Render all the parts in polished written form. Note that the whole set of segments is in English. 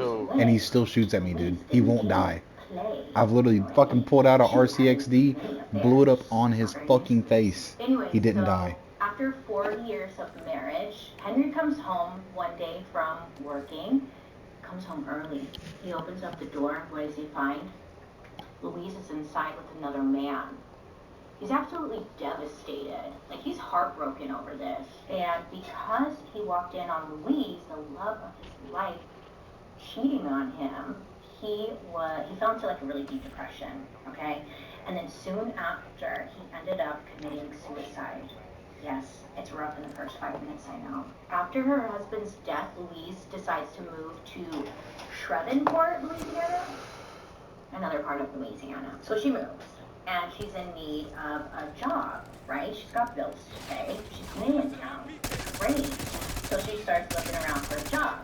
and he still shoots at me, dude. He won't die. I've literally fucking pulled out a RCXD, blew it up on his fucking face. He didn't die. After 4 years of marriage, Henry comes home one day from working. Comes home early. He opens up the door. What does he find? Louise is inside with another man. He's absolutely devastated. Like, he's heartbroken over this. And because he walked in on Louise, the love of his life, cheating on him, he fell into like a really deep depression, okay? And then soon after, he ended up committing suicide. Yes, it's rough in the first 5 minutes, I know. After her husband's death, Louise decides to move to Shreveport, Louisiana, another part of Louisiana. So she moves, and she's in need of a job, right? She's got bills to pay. She's new in town. Great. So she starts looking around for a job.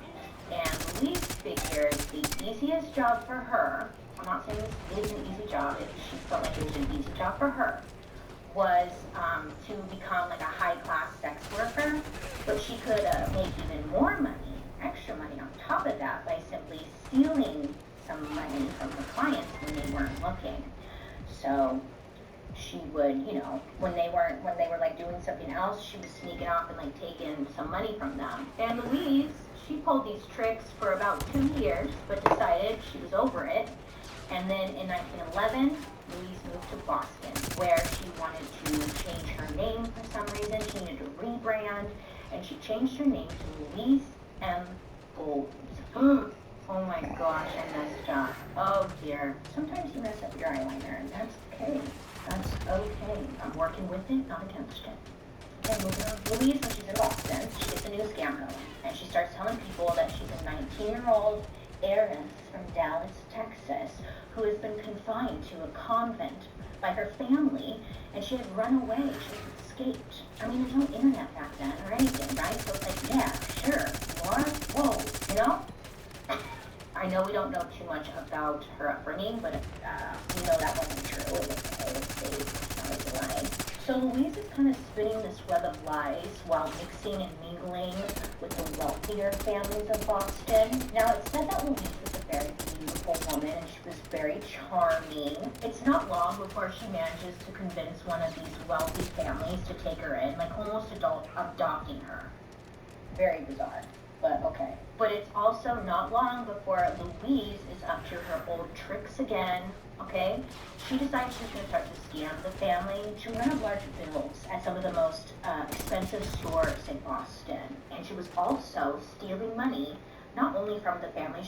And Louise figures the easiest job for her, I'm not saying this is an easy job, if she felt like it was an easy job for her, was to become like a high-class sex worker, but she could make even more money, extra money on top of that, by simply stealing some money from her clients when they weren't looking. So she would, you know, when they were like doing something else, she was sneaking off and like taking some money from them. And Louise, she pulled these tricks for about 2 years, but decided she was over it. And then in 1911, Louise moved to Boston, where she wanted to change her name for some reason. She needed to rebrand, and she changed her name to Louise M. Gold. Oh my gosh, I messed up. Oh dear. Sometimes you mess up your eyeliner, and that's okay. That's okay. I'm working with it, not against it. Okay, moving on. Louise, when she's in Boston, she gets a new scam going, and she starts telling people that she's a 19-year-old heiress from Dallas, Texas, who has been confined to a convent by her family, and she had run away. She had escaped. I mean, there's no internet back then or anything, right? So it's like, yeah, sure, you are? Whoa, you know? I know we don't know too much about her upbringing, but we know that wasn't true. It was fake. It's not a lie. So Louise is kind of spinning this web of lies while mixing and mingling with the wealthier families of Boston. Now, it's said that Louise was a very beautiful woman, and she was very charming. It's not long before she manages to convince one of these wealthy families to take her in, like almost adopting her. Very bizarre, but okay. But it's also not long before Louise is up to her old tricks again, okay? She decides she's going to start to scam the family. She would run up large bills at some of the most expensive stores in Boston. And she was also stealing money, not only from the family she